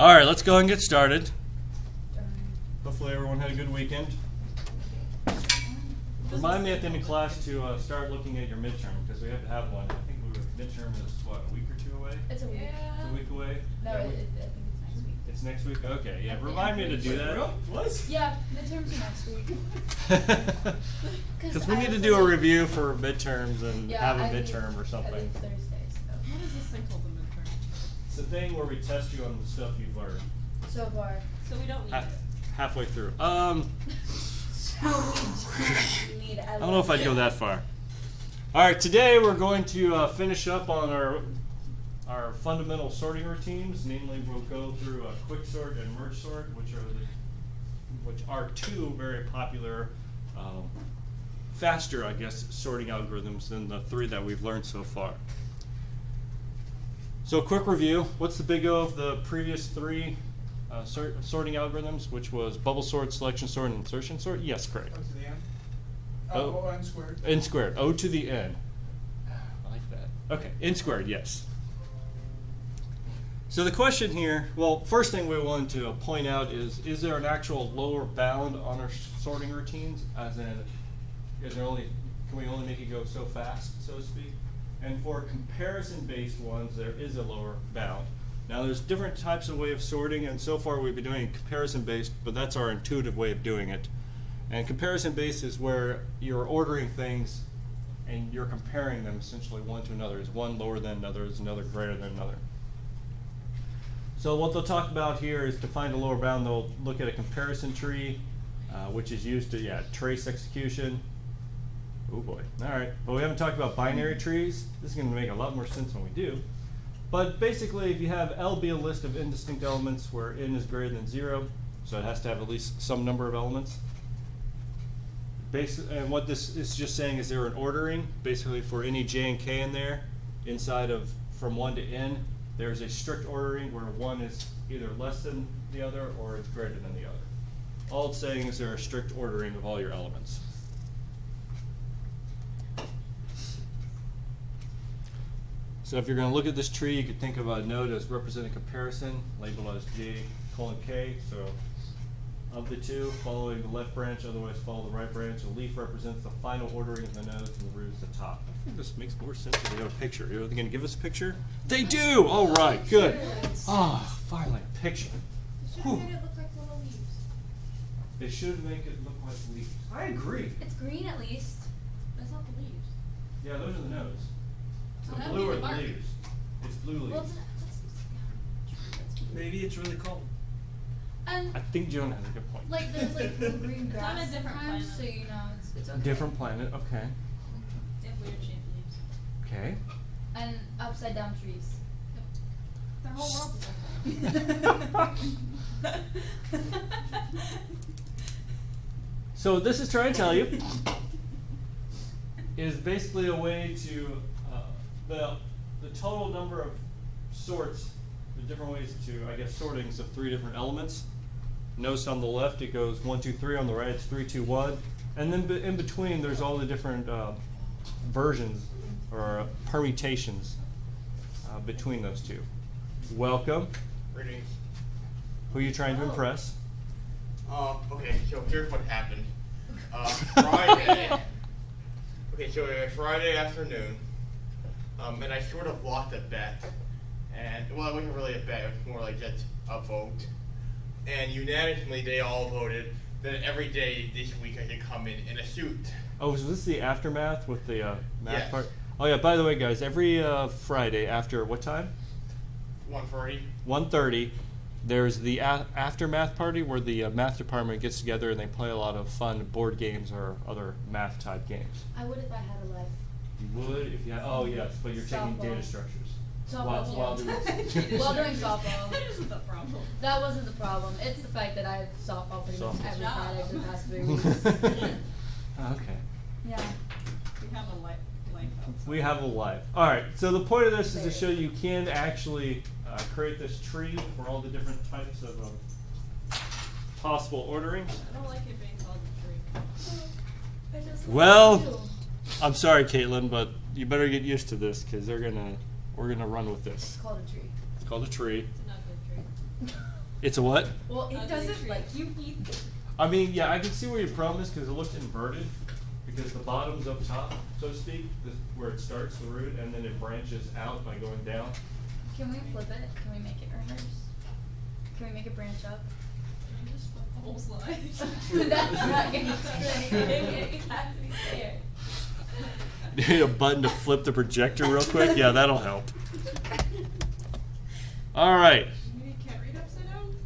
All right, let's go and get started. Hopefully everyone had a good weekend. Remind me at the end of class to start looking at your midterm, because we have to have one. I think midterm is, what, a week or two away? It's a week. It's a week away? No, Yeah, I think it's next week. It's next week? Okay, yeah. Remind me to do that. What? Yeah, midterms are next week. Because we need to do a review for midterms and Yeah, have a I think- midterm or I something. think Thursday, so. What is this thing called the midterm? It's the thing where we test you on the stuff you've learned. So far. So we don't need it. Halfway through. So we need I don't know if I'd go that far. All right, today we're going to finish up on our fundamental sorting routines. Namely, we'll go through a quick sort and merge sort, which are two very popular, faster, I guess, sorting algorithms than the three that we've learned so far. So, a quick review. What's the big O of the previous three sorting algorithms, which was bubble sort, selection sort, and insertion sort? Yes, correct. O to the n? O- N squared. N squared. O to the n. I like that. Okay, n squared, yes. So the question here, well, first thing we wanted to point out is there an actual lower bound on our sorting routines? As in, can we only make it go so fast, so to speak? And for comparison-based ones, there is a lower bound. Now, there's different types of way of sorting, and so far we've been doing comparison-based, but that's our intuitive way of doing it. And comparison-based is where you're ordering things and you're comparing them essentially one to another. Is one lower than another? Is another greater than another? So what they'll talk about here is to find a lower bound, they'll look at a comparison tree, which is used to trace execution. Oh boy. All right. But we haven't talked about binary trees. This is going to make a lot more sense when we do. But basically, if you have L be a list of indistinct elements where n is greater than 0, so it has to have at least some number of elements. And what this is just saying is they're an ordering. Basically, for any j and k in there, inside of from 1 to n, there's a strict ordering where one is either less than the other or it's greater than the other. All it's saying is there a strict ordering of all your elements. So if you're going to look at this tree, you could think of a node as representing comparison, labeled as j:k. So of the two, following the left branch, otherwise follow the right branch. A leaf represents the final ordering of the nodes, and the root is the top. I think this makes more sense if we have a picture. Are they going to give us a picture? They do! All right, good. Ah, finally, a picture. It should Whew. have made it look like little leaves. They should make it look like leaves. I agree. It's green at least. That's not the leaves. Yeah, those are the nodes. Oh, The that would blue be are the the bark. leaves. It's blue leaves. Well, Maybe it's really cold. and I think Joan has a good point. like there's like blue green It's on grass a different sometimes, so planet. you know it's okay. Different planet, okay. They have weird shaped leaves. Okay. And upside down trees. The whole world is So this is trying to tell you is basically a way to the total number of sorts, the different ways to sortings of three different elements. Notice on the left it goes 1, 2, 3. On the right it's 3, 2, 1. And then in between there's all the different versions or permutations between those two. Welcome. Greetings. Who are you trying to Oh. impress? Okay, so here's what happened. Friday. Okay, so it was Friday afternoon, and I sort of lost a bet. And, well, it wasn't really a bet, it was more like just a vote. And unanimously, they all voted that every day this week I should come in a suit. Oh, is this the aftermath with the math Yes. part? Oh yeah, by the way guys, every Friday after what time? 1:30. 1:30, there's the aftermath party where the math department gets together and they play a lot of fun board games or other math type games. I would if I had a life. You would if you had, oh yes, but you're taking Softball. data structures. Softball, While yeah. doing While doing softball. That isn't the problem. That wasn't the problem. It's the fact that I have softball pretty much Softball. every Job. Friday for the past 3 weeks. Okay. Yeah. We have a life outside. We have a life. All right. So the point of this is to show you can actually create this tree for all the different types of possible orderings. I don't like it being called a tree. Well, I'm sorry, Caitlin, but you better get used to this because we're gonna run with this. It's called a tree. It's called a tree. It's an ugly tree. It's a what? Well, it Ugly doesn't tree. like you eat. I mean, yeah, I can see where your problem is because it looks inverted. Because the bottom's up top, so to speak, this, where it starts, the root, and then it branches out by going down. Can we flip it? Can we make it reverse? Can we make it branch up? I just flip the whole slide. That's not gonna do anything. It has to be fair. You need a button to flip the projector real quick? Yeah, that'll help. All right. You can't read upside down?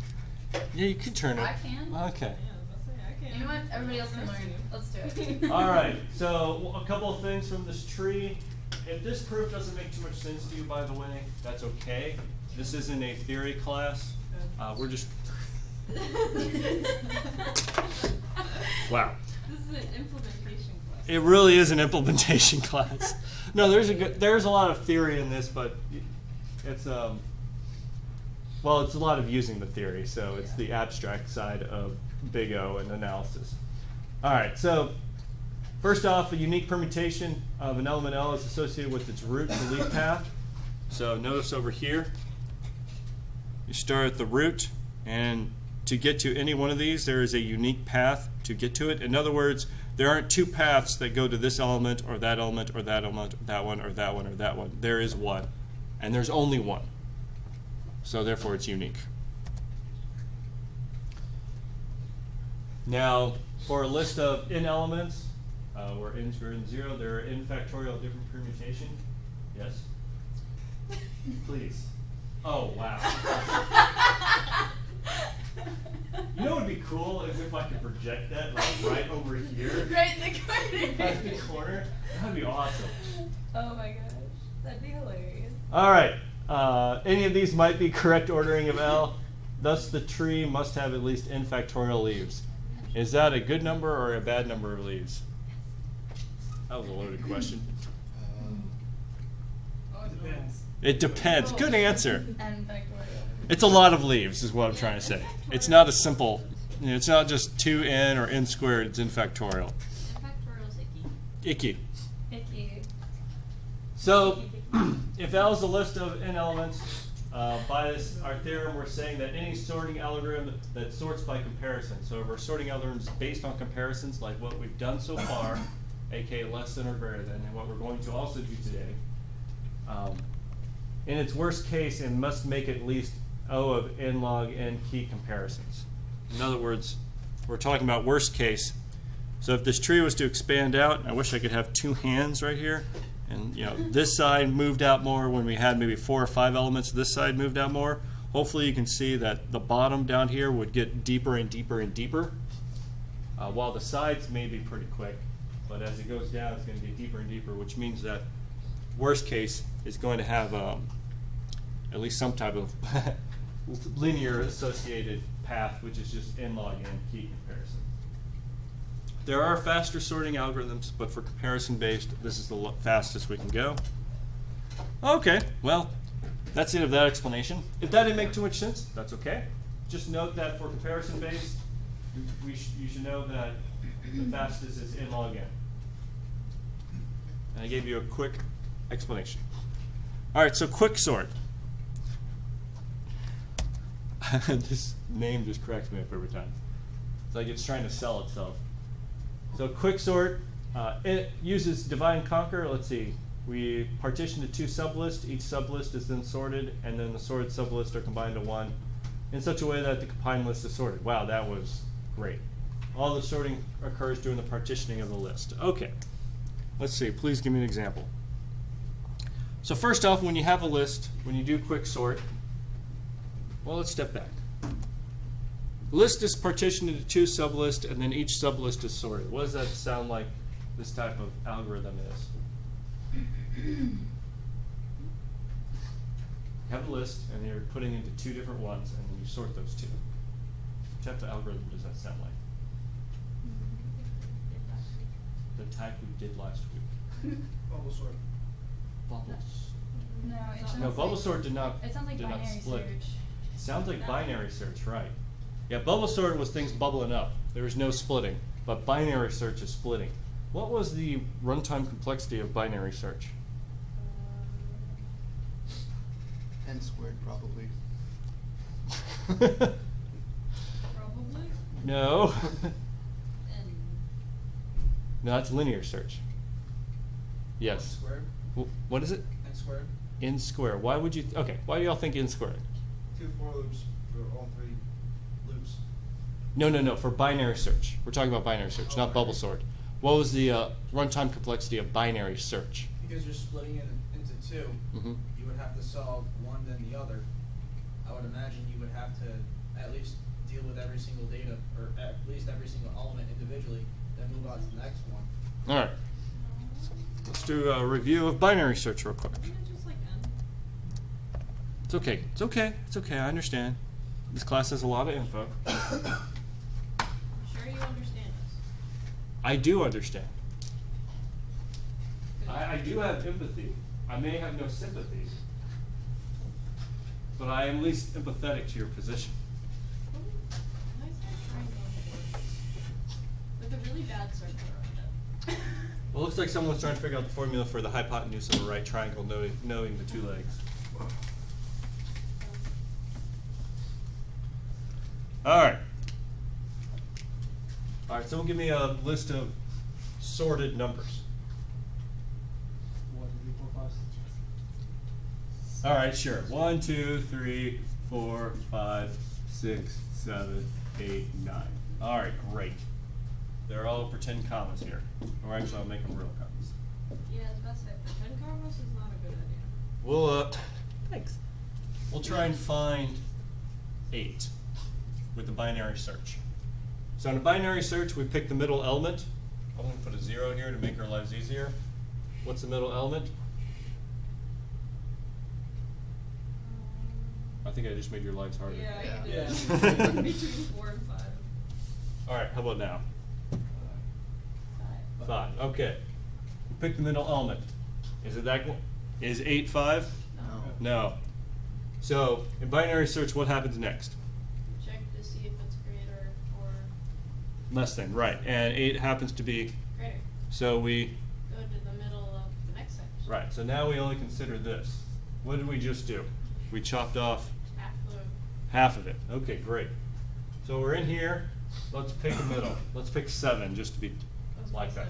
Yeah, you can turn it. I can. Okay. Yeah, that's say I can't. You know what? Everybody else can learn. Let's do it. All right. So a couple of things from this tree. If this proof doesn't make too much sense to you, by the way, that's okay. This isn't a theory class. We're just. Wow. This is an implementation class. It really is an implementation class. No, there's a lot of theory in this, but it's well, it's a lot of using the theory. So it's the abstract side of big O and analysis. All right. So first off, a unique permutation of an element L is associated with its root to leaf path. So notice over here, you start at the root, and to get to any one of these, there is a unique path to get to it. In other words, there aren't two paths that go to this element or that element or that element or that one or that one or that one. There is one, and there's only one. So therefore, it's unique. Now, for a list of n elements, where n is greater than 0, there are n factorial different permutation. Yes? Please. Oh, wow. You know what would be cool is if I could project that like right over here. Right in the corner. Right in the corner. That'd be awesome. Oh my gosh. That'd be hilarious. All right. Any of these might be correct ordering of L. Thus, the tree must have at least n factorial leaves. Is that a good number or a bad number of leaves? That was a loaded question. Oh, it depends. It depends. Good answer. And factorial. It's a lot of leaves, is what I'm trying to say. It's not a simple. It's not just 2n or n squared. It's n factorial. Factorial's Icky. icky. So, if L is a list of n elements, by this, our theorem, we're saying that any sorting algorithm that sorts by comparison. So if we're sorting algorithms based on comparisons, like what we've done so far, aka less than or greater than, and what we're going to also do today, in its worst case, it must make at least O of n log n key comparisons. In other words, we're talking about worst case. So if this tree was to expand out, I wish I could have two hands right here, and this side moved out more when we had maybe 4 or 5 elements. This side moved out more. Hopefully you can see that the bottom down here would get deeper and deeper and deeper, while the sides may be pretty quick. But as it goes down, it's going to get deeper and deeper, which means that worst case is going to have at least some type of linear associated path, which is just n log n key comparison. There are faster sorting algorithms, but for comparison based, this is the fastest we can go. Okay, well, that's it of that explanation. If that didn't make too much sense, that's okay. Just note that for comparison based, you should know that the fastest is n log n. And I gave you a quick explanation. All right, so quick sort. This name just cracks me up every time. It's like it's trying to sell itself. So quick sort, it uses divide and conquer. Let's see. We partition to 2 sublists. Each sublist is then sorted, and then the sorted sublists are combined to 1 in such a way that the combined list is sorted. Wow, that was great. All the sorting occurs during the partitioning of the list. Okay. Let's see. Please give me an example. So first off, when you have a list, when you do quick sort, well, let's step back. List is partitioned into 2 sublists, and then each sublist is sorted. What does that sound like this type of algorithm is? You have a list, and you're putting into 2 different ones, and then you sort those 2. What type of algorithm does that sound like? The type we did last week. Bubble sort. Bubbles. No, it sounds No, bubble like, sort did not. It sounds like did not binary split. search. Sounds like binary search, right? Yeah, bubble sort was things bubbling up. There was no splitting, but binary search is splitting. What was the runtime complexity of binary search? N squared, probably. Probably. No. And No, that's linear search. Yes. Squared? What is it? N squared? N square. Why would you? Okay. Why do y'all think n squared? 2 for loops for all 3 loops. No. For binary search, we're talking about binary search, not bubble sort. What was the runtime complexity of binary search? Because you're splitting it into 2, Mhm. you would have to solve one then the other. I would imagine you would have to at least deal with every single data, or at least every single element individually, then move on to the next one. All right. Let's do a review of binary search real quick. isn't it just like N? It's okay. It's okay. It's okay. I understand. This class has a lot of info. Sure you understand this. I do understand. Good. I do have empathy. I may have no sympathy, but I am at least empathetic to your position. Why is there a triangle on the board? With a really bad circle around it. Well, it looks like someone was trying to figure out the formula for the hypotenuse of a right triangle, knowing the 2 legs. All right. All right, someone give me a list of sorted numbers. 1, 2, 3, 4, 5, 6. All right, sure. 1, 2, 3, 4, 5, 6, 7, 8, 9. All right, great. They're all pretend commas here. Or actually, I'll make them real commas. Yeah, I was about to say, pretend commas is not a good idea. We'll, thanks. We'll try and find 8 with the binary search. So in a binary search, we pick the middle element. I'm going to put a 0 here to make our lives easier. What's the middle element? I think I just made your lives harder. Yeah, you Yeah. did. Between 4 and 5. All right, how about now? 5. 5. Okay. We pick the middle element. Is it that? Is 8 5? No. No. So in binary search, what happens next? Check to see if it's greater or Less than, right. And 8 happens to be, greater. so we, Go to the middle of the next section. right. So now we only consider this. What did we just do? We chopped off Half of half of it. Okay, great. So we're in here. Let's pick the middle. Let's pick 7 just to be like that.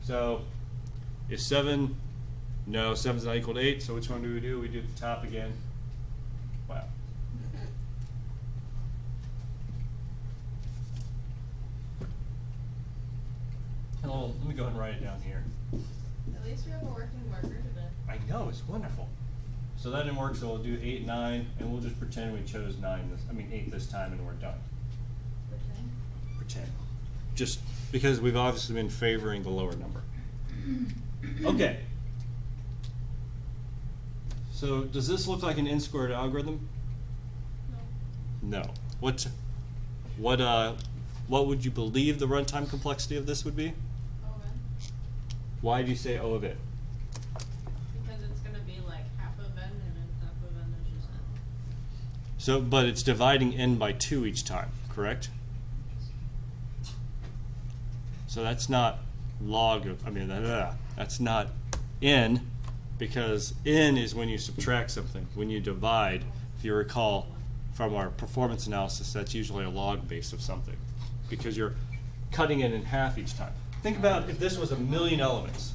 So is 7, no, 7's not equal to 8, so which one do? We do the top again. Wow. Hello, let me go ahead and write it down here. At least we have a working marker today. I know, it's wonderful. So that didn't work, so we'll do 8, 9, and we'll just pretend we chose 8 this time and we're done. Pretend. Pretend. Just because we've obviously been favoring the lower number. Okay. So does this look like an n-squared algorithm? No. No. What would you believe the runtime complexity of this would be? Oh, man. Why do you say O of it? Because it's going to be like half of n and then half of n is just n. So, but it's dividing n by 2 each time, correct? So that's not log of, that's not n, because n is when you subtract something. When you divide, if you recall from our performance analysis, that's usually a log base of something, because you're cutting it in half each time. Think about if this was a million elements.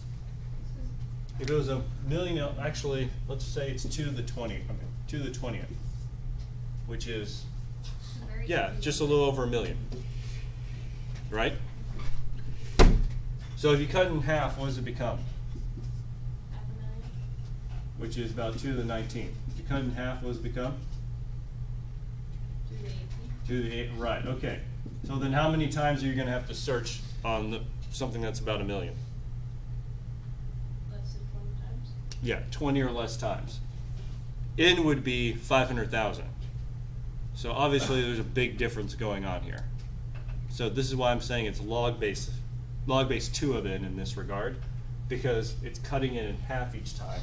If it was a million, actually, let's say it's 2 to the 20th, 2 to the 20th, which is, Very yeah, easy. just a little over a million, right? So if you cut it in half, what does it become? Half a million. Which is about 2 to the 19th. If you cut it in half, what does it become? 2 to the 18. 2 to the 8, right, okay. So then how many times are you going to have to search on something that's about a million? Less than 20 times. Yeah, 20 or less times. N would be 500,000. So obviously there's a big difference going on here. So this is why I'm saying it's log base 2 of n in this regard, because it's cutting it in half each time,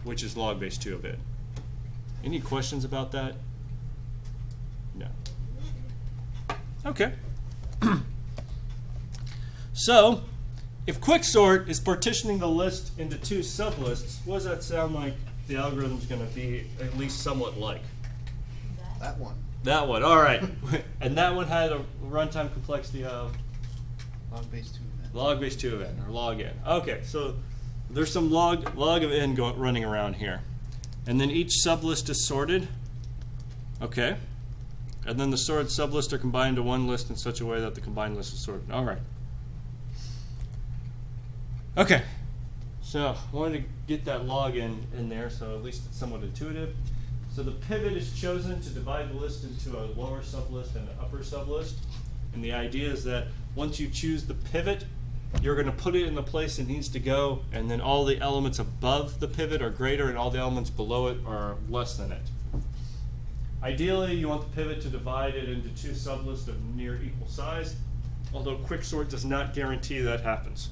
which is log base 2 of n. Any questions about that? No. Okay. So, if quicksort is partitioning the list into 2 sublists, what does that sound like the algorithm's going to be at least somewhat like. That one. That one, all right. And that one had a runtime complexity of Log base 2 event. log base 2 of n, or log n. Okay, so there's some log of n running around here. And then each sublist is sorted. Okay. And then the sorted sublists are combined to one list in such a way that the combined list is sorted. All right. Okay. So I wanted to get that log in there, so at least it's somewhat intuitive. So the pivot is chosen to divide the list into a lower sublist and an upper sublist. And the idea is that once you choose the pivot, you're going to put it in the place it needs to go, and then all the elements above the pivot are greater and all the elements below it are less than it. Ideally, you want the pivot to divide it into two sublists of near equal size, although quicksort does not guarantee that happens.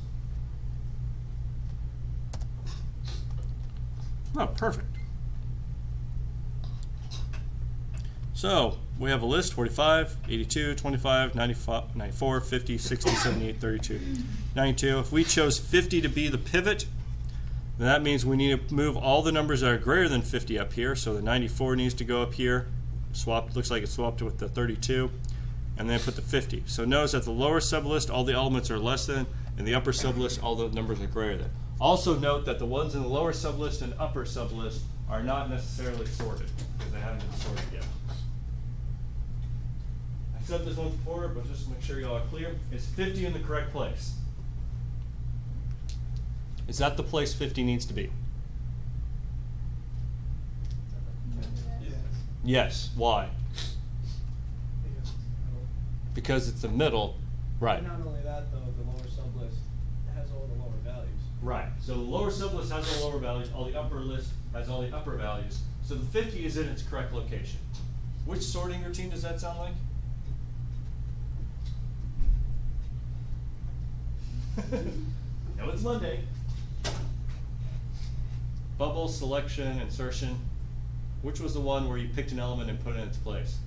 Oh, perfect. So we have a list: 45, 82, 25, 95, 94, 50, 60, 78, 32, 92. If we chose 50 to be the pivot, then that means we need to move all the numbers that are greater than 50 up here. So the 94 needs to go up here. Swapped, looks like it's swapped with the 32, and then put the 50. So notice that the lower sublist, all the elements are less than, and the upper sublist, all the numbers are greater than. Also note that the ones in the lower sublist and upper sublist are not necessarily sorted, because they haven't been sorted yet. I said this once before, but just to make sure y'all are clear, is 50 in the correct place? Is that the place 50 needs to be? Yes. Why? Because it's the middle, right? Not only that, though, the lower sublist has all the lower values. Right. So the lower sublist has all the lower values, all the upper list has all the upper values. So the 50 is in its correct location. Which sorting routine does that sound like? No, it's Monday. Bubble, selection, insertion. Which was the one where you picked an element and put it in its place?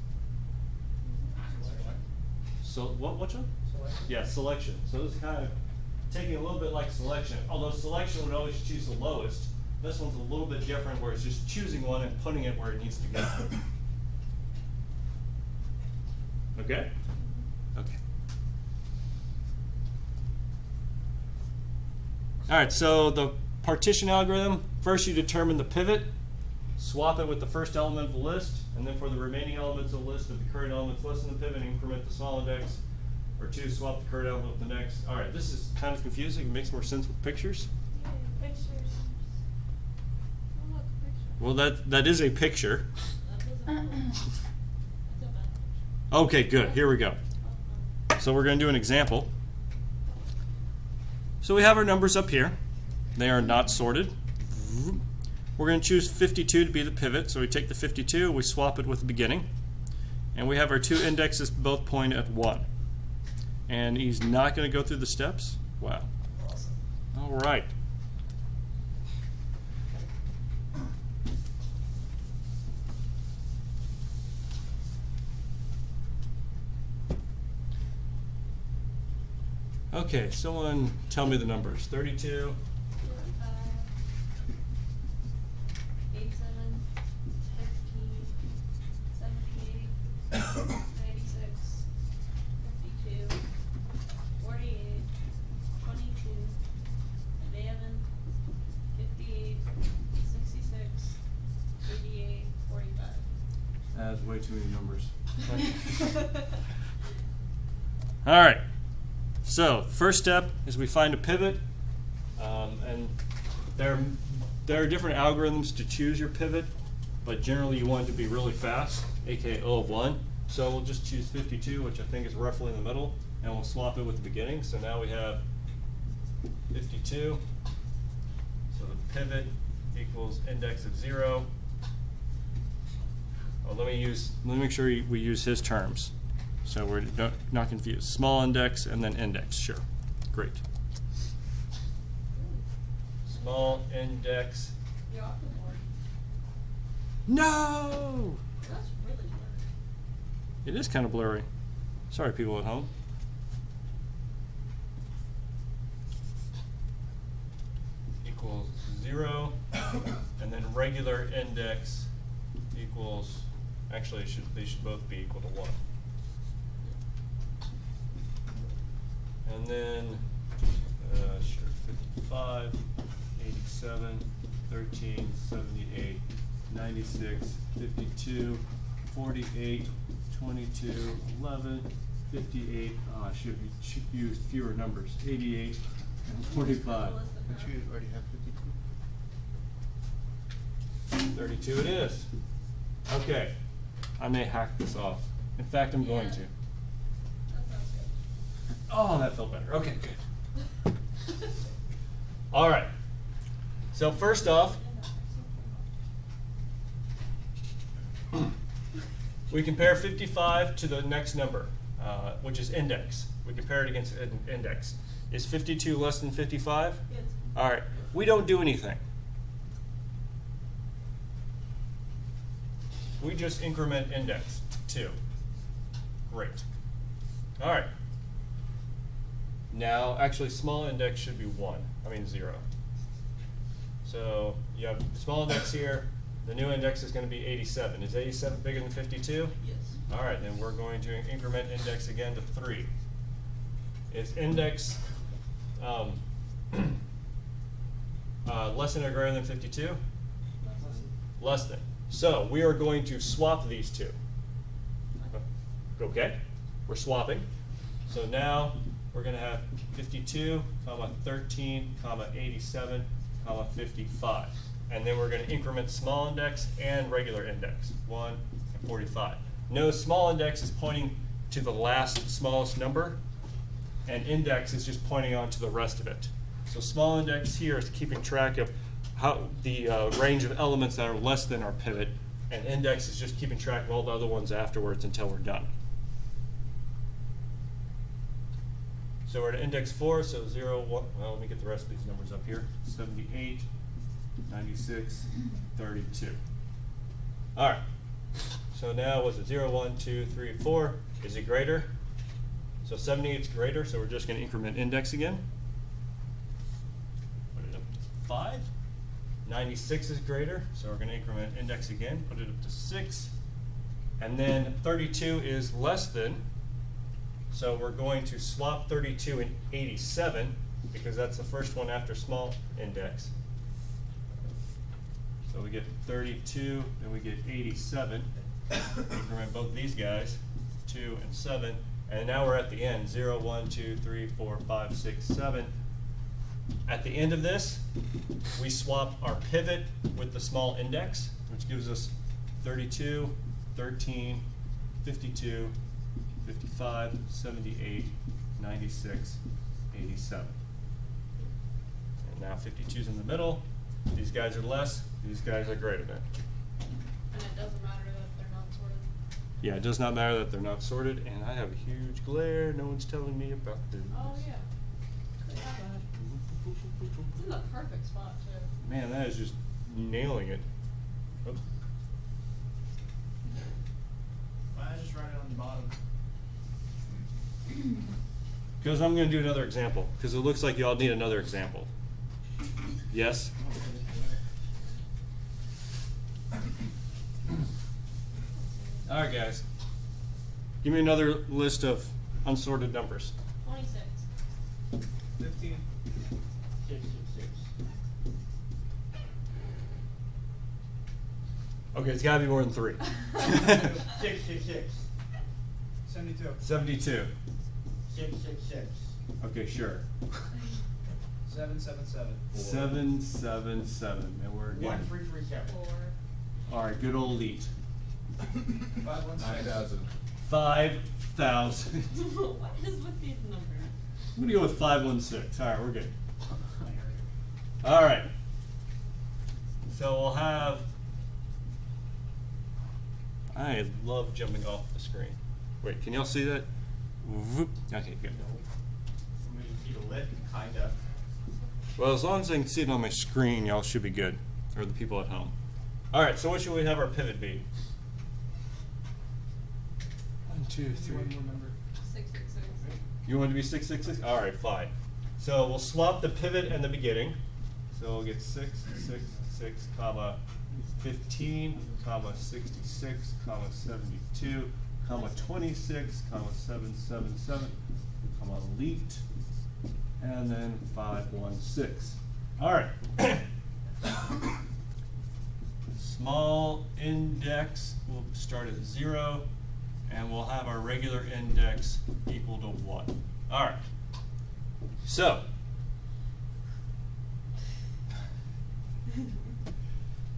So which one? Selection. Yeah, selection. So this is kind of taking a little bit like selection. Although selection would always choose the lowest, this one's a little bit different where it's just choosing one and putting it where it needs to go. Okay? Okay. All right, so the partition algorithm, first you determine the pivot, swap it with the first element of the list, and then for the remaining elements of the list, if the current element's less than the pivot, increment the small index, or two, swap the current element with the next. All right, this is kind of confusing. It makes more sense with pictures. Yay, pictures. Oh, look, picture. Well, that is a picture. That doesn't work. That's a bad picture. Okay, good. Here we go. So we're going to do an example. So we have our numbers up here. They are not sorted. We're going to choose 52 to be the pivot. So we take the 52, we swap it with the beginning. And we have our two indexes both point at 1. And he's not going to go through the steps? Wow. Awesome. All right. Okay, someone tell me the numbers. 32. 87, 15, 78, 96, 52, 48, 22, 11, 58, 66, 88, 45. That's way too many numbers. All right. So first step is we find a pivot, and there are different algorithms to choose your pivot, but generally you want it to be really fast, aka O of 1. So we'll just choose 52, which I think is roughly in the middle, and we'll swap it with the beginning. So now we have 52. So the pivot equals index of 0. Oh, let me make sure we use his terms. So we're not confused. Small index and then index, sure. Great. Small index. You're off the board. No! That's really blurry. It is kind of blurry. Sorry, people at home. Equals 0, and then regular index equals, actually they should both be equal to 1. And then, sure, 55, 87, 13, 78, 96, 52, 48, 22, 11, 58, I should use fewer numbers, 88, and 45. Don't you already have 52? 32 it is. Okay, I may hack this off. In fact, I'm going to. That sounds good. Oh, that felt better. Okay, good. All right. So first off, we compare 55 to the next number, which is index. We compare it against index. Is 52 less than 55? Yes. All right. We don't do anything. We just increment index to 2. Great. All right. Now, actually, small index should be 0. So you have small index here. The new index is going to be 87. Is 87 bigger than 52? Yes. All right, then we're going to increment index again to 3. Is index less than or greater than 52? Less than. So we are going to swap these two. Okay, we're swapping. So now we're going to have 52, 13, 87, 55. And then we're going to increment small index and regular index, 1 and 45. Notice small index is pointing to the last smallest number, and index is just pointing on to the rest of it. So small index here is keeping track of how the range of elements that are less than our pivot, and index is just keeping track of all the other ones afterwards until we're done. So we're at index 4, so 0, 1, well, let me get the rest of these numbers up here. 78, 96, 32. All right. So now was it 0, 1, 2, 3, 4? Is it greater? So 78 is greater, so we're just going to increment index again. Put it up to 5. 96 is greater, so we're going to increment index again. Put it up to 6. And then 32 is less than, so we're going to swap 32 and 87 because that's the first one after small index. So we get 32, then we get 87. Increment both these guys, 2 and 7. And now we're at the end, 0, 1, 2, 3, 4, 5, 6, 7. At the end of this, we swap our pivot with the small index, which gives us 32, 13, 52, 55, 78, 96, 87. And now 52 is in the middle. These guys are less, these guys are greater than. And it doesn't matter that they're not sorted. Yeah, it does not matter that they're not sorted, and I have a huge glare. No one's telling me about this. Oh, yeah. It's in the perfect spot, too. Man, that is just nailing it. Oops. Why not just write it on the bottom? Because I'm going to do another example, because it looks like you all need another example. Yes? All right, guys. Give me another list of unsorted numbers. 26. 15. 666. Okay, it's got to be more than 3. 666. 72. 72. 666. Okay, sure. 777. 777. And we're again. 1337. 4. All right, good old elite. 516. 5,000. What is with these numbers? I'm going to go with 516. All right, we're good. All right. So we'll have. I love jumping off the screen. Wait, can y'all see that? Whoop. Okay, good. Somebody see the lid? Kinda. Well, as long as I can see it on my screen, y'all should be good, or the people at home. All right, so what should we have our pivot be? 1, 2, 3. 666. You want it to be 666? All right, fine. So we'll swap the pivot and the beginning. So we'll get 6, 6, 6, comma 15, comma 66, comma 72, comma 26, comma 777, comma elite, and then 516. All right. Small index will start at 0, and we'll have our regular index equal to 1. All right. So,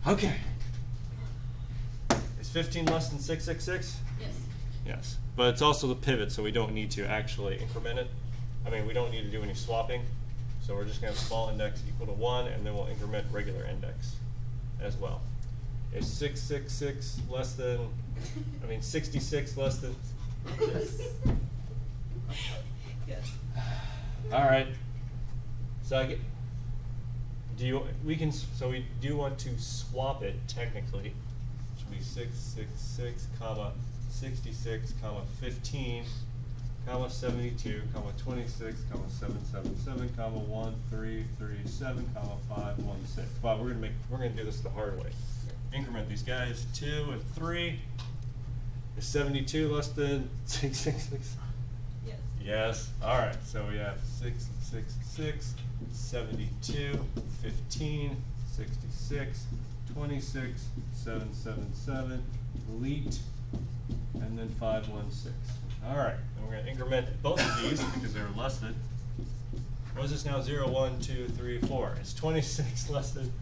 okay. Is 15 less than 666? Yes. Yes. But it's also the pivot, so we don't need to actually increment it. I mean, we don't need to do any swapping. So we're just going to have small index equal to 1, and then we'll increment regular index as well. Is 666 less than, 66 less than? Yes. Yes. All right. So I get, so we do want to swap it technically, which would be 666, comma 66, comma 15, comma 72, comma 26, comma 777, comma 1337, comma 516. But we're gonna do this the hard way. Increment these guys 2 and 3. Is 72 less than 666? Yes. Yes. All right. So we have 666, 72, 15, 66, 26, 777, elite, and then 516. All right. And we're going to increment both of these because they're less than. What is this now? 0, 1, 2, 3, 4. It's 26 less than.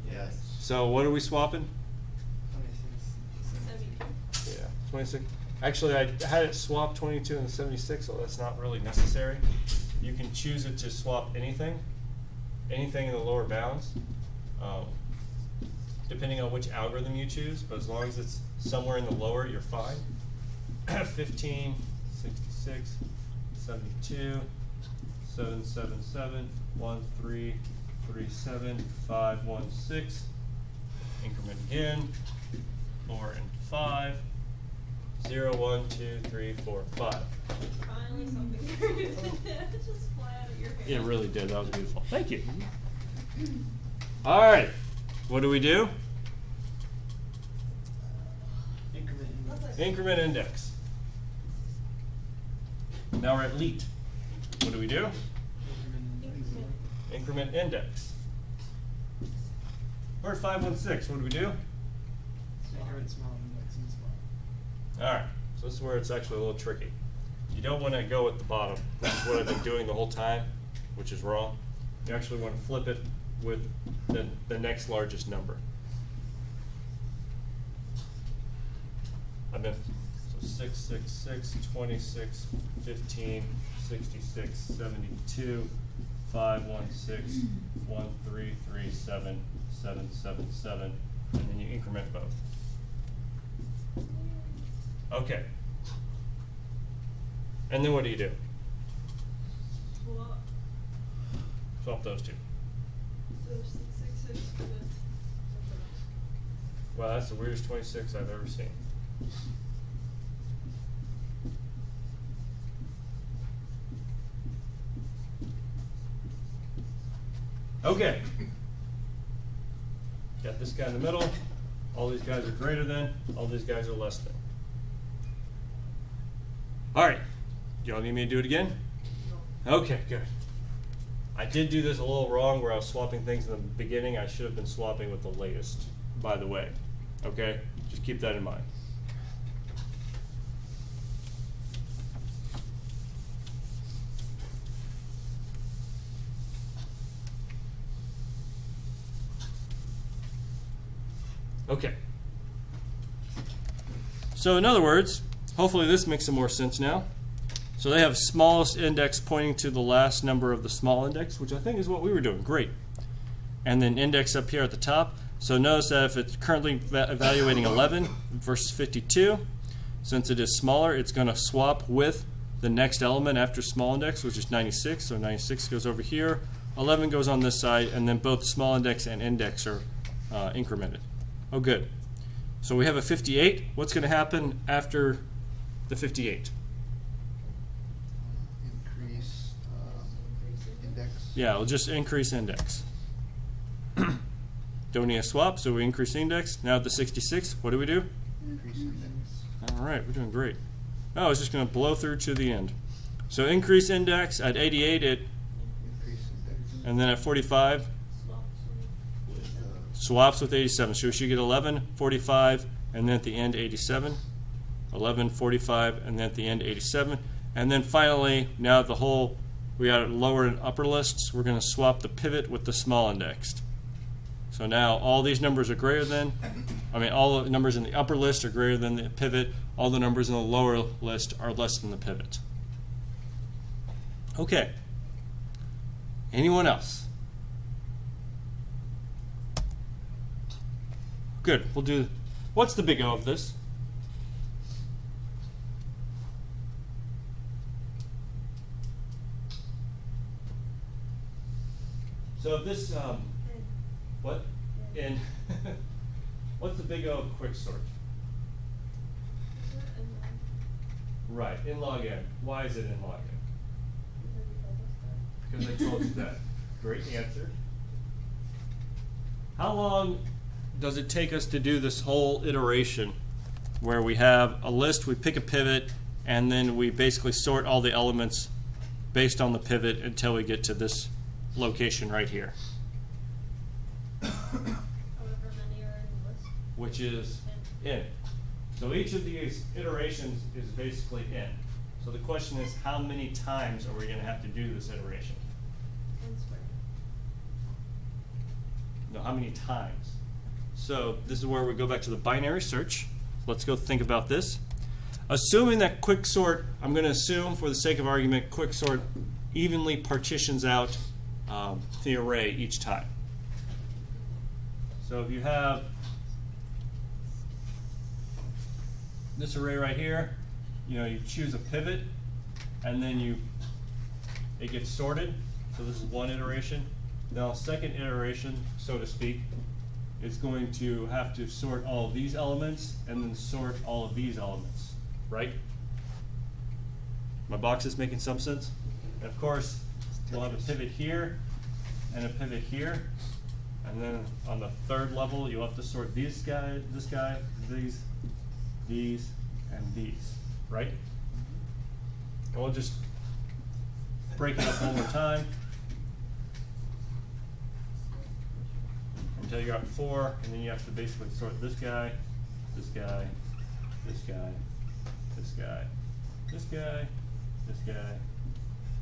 Yes. So what are we swapping? 72. Yeah, 26. Actually, I had it swap 22 and 76, so that's not really necessary. You can choose it to swap anything in the lower bounds, depending on which algorithm you choose, but as long as it's somewhere in the lower, you're fine. 15, 66, 72, 777, 1337, 516. Increment again, 4 and 5. 0, 1, 2, 3, 4, 5. Finally something for you. It just fly out of your hand. It really did. That was beautiful. Thank you. All right. What do we do? Increment index. Now we're at elite. What do we do? Increment index. We're at 516. What do we do? All right. So this is where it's actually a little tricky. You don't want to go at the bottom, which is what I've been doing the whole time, which is wrong. You actually want to flip it with the next largest number. I've been so 666, 26, 15, 66, 72, 516, 1337, 777, and then you increment both. Okay. And then what do you do? Swap. Swap those two. So 666 for the something else. Well, that's the weirdest 26 I've ever seen. Okay. Got this guy in the middle. All these guys are greater than. All these guys are less than. All right. Y'all need me to do it again? No. Okay, good. I did do this a little wrong where I was swapping things in the beginning. I should have been swapping with the latest, by the way. Okay? Just keep that in mind. Okay. So in other words, hopefully this makes some more sense now. So they have smallest index pointing to the last number of the small index, which I think is what we were doing. Great. And then index up here at the top. So notice that if it's currently evaluating 11 versus 52, since it is smaller, it's going to swap with the next element after small index, which is 96. So 96 goes over here. 11 goes on this side, and then both small index and index are incremented. Oh, good. So we have a 58. What's going to happen after the 58? Increase index. Yeah, it'll just increase index. Don't need a swap, so we increase the index. Now at the 66, what do we do? Increase index. All right, we're doing great. Oh, it's just going to blow through to the end. So increase index at 88, Increase index. and then at 45, With, swaps with 87. So we should get 11, 45, and then at the end 87. 11, 45, and then at the end 87. And then finally, now the whole, we got lower and upper lists, we're going to swap the pivot with the small indexed. So now all these numbers are greater than, all the numbers in the upper list are greater than the pivot. All the numbers in the lower list are less than the pivot. Okay. Anyone else? Good. We'll do, what's the big O of this? So this, what? In, what's the big O of quicksort? Right, in log n. Why is it in log n? Because I told you that. Great answer. How long does it take us to do this whole iteration where we have a list, we pick a pivot, and then we basically sort all the elements based on the pivot until we get to this location right here, However many are in the list. which is in. So each of these iterations is basically in. So the question is, how many times are we going to have to do this iteration? And square. No, how many times? So this is where we go back to the binary search. Let's go think about this. Assuming that quicksort, I'm going to assume for the sake of argument, quicksort evenly partitions out the array each time. So if you have this array right here, you choose a pivot, and then it gets sorted. So this is one iteration. Now, second iteration, so to speak, is going to have to sort all of these elements and then sort all of these elements, right? My box is making some sense? And of course, we'll have a pivot here and a pivot here. And then on the third level, you'll have to sort this guy, these, and these, right? And we'll just break it up one more time until you're at 4, and then you have to basically sort this guy, this guy, this guy, this guy, this guy, this guy,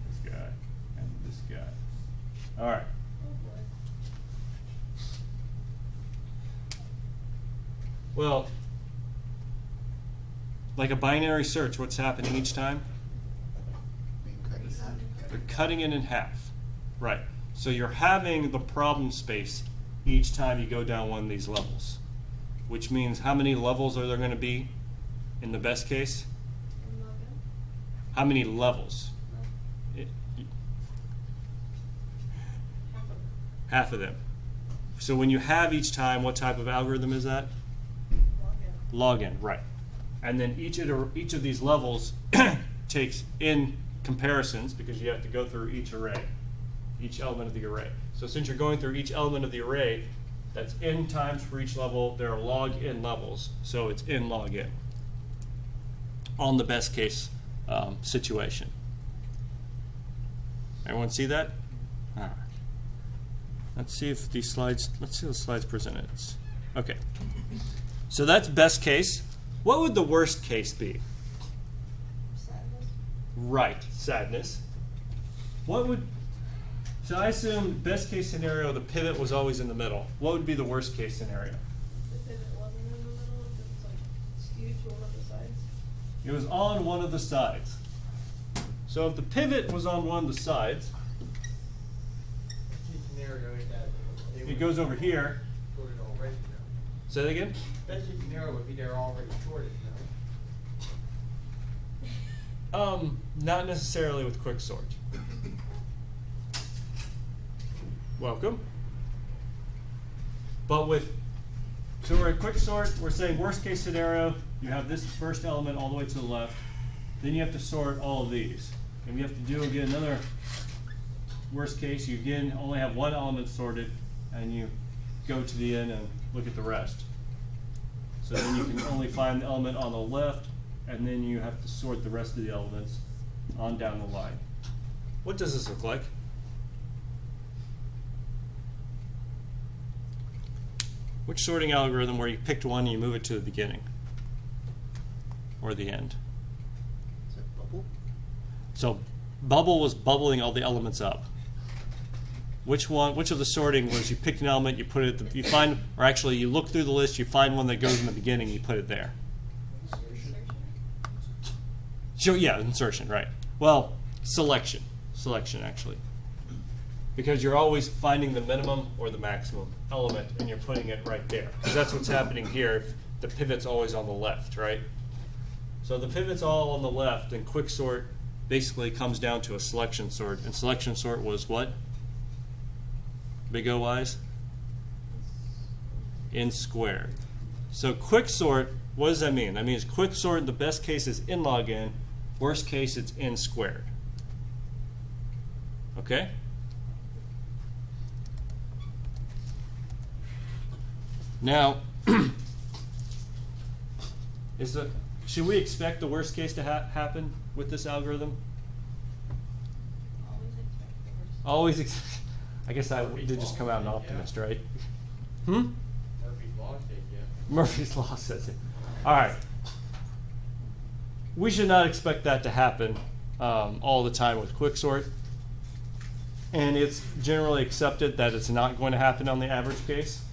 this guy, and this guy. All right. Oh boy. Well, like a binary search, what's happening each time? Being cut in half. They're cutting it in half. Right. So you're having the problem space each time you go down one of these levels, which means how many levels are there going to be in the best case? And log in. How many levels? It, half of them. So when you have each time, what type of algorithm is that? Log in. Log n, right. And then each of these levels takes in comparisons, because you have to go through each array, each element of the array. So since you're going through each element of the array, that's n times for each level. There are log n levels, so it's n log n on the best case situation. Everyone see that? All right. Let's see if these slides, let's see what the slides presented. Okay. So that's best case. What would the worst case be? Sadness. Right, sadness. What would, so I assume best case scenario, the pivot was always in the middle. What would be the worst case scenario? The pivot wasn't in the middle, it was like skewed to one of the sides. It was on one of the sides. So if the pivot was on one of the sides, Scenario is that they it would goes over here. sort it already, you know. Say that again? Best case scenario would be they're already sorted, you know. Not necessarily with quicksort. Welcome. But with, so we're at quicksort, we're saying worst case scenario, you have this first element all the way to the left, then you have to sort all of these. And we have to do again another worst case, you again only have one element sorted, and you go to the end and look at the rest. So then you can only find the element on the left, and then you have to sort the rest of the elements on down the line. What does this look like? Which sorting algorithm where you picked one and you move it to the beginning or the end? Is that bubble? So bubble was bubbling all the elements up. Which of the sorting was you picked an element, you put it, you find, or actually you look through the list, you find one that goes in the beginning, you put it there. So yeah, insertion, right. Well, selection actually. Because you're always finding the minimum or the maximum element and you're putting it right there. Because that's what's happening here if the pivot's always on the left, right? So the pivot's all on the left, and quicksort basically comes down to a selection sort. And selection sort was what? Big O wise? In squared. So quicksort, what does that mean? That means quicksort in the best case is in log n, worst case it's in squared. Okay? Now, should we expect the worst case to happen with this algorithm? Always expect the worst. Always. I guess I did just come out an optimist, right? Hmm? Murphy's Law says yeah. Murphy's Law says it. All right. We should not expect that to happen all the time with quicksort. And it's generally accepted that it's not going to happen on the average case.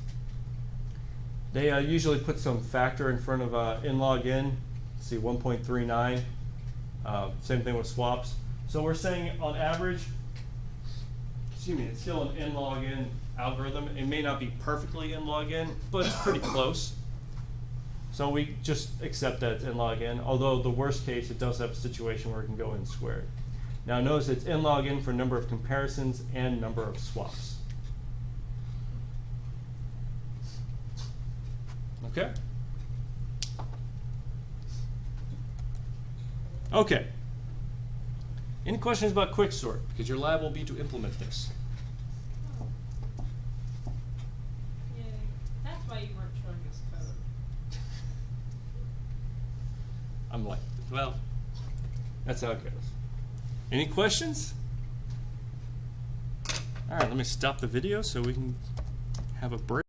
They usually put some factor in front of n log n. See, 1.39. Same thing with swaps. So we're saying on average, it's still an n log n algorithm. It may not be perfectly n log n, but it's pretty close. So we just accept that it's n log n, although the worst case, it does have a situation where it can go n squared. Now notice it's n log n for number of comparisons and number of swaps. Okay? Okay. Any questions about quicksort? Because your lab will be to implement this. Oh. Yay. That's why you weren't showing us code. I'm like, well, that's how it goes. Any questions? All right, let me stop the video so we can have a break.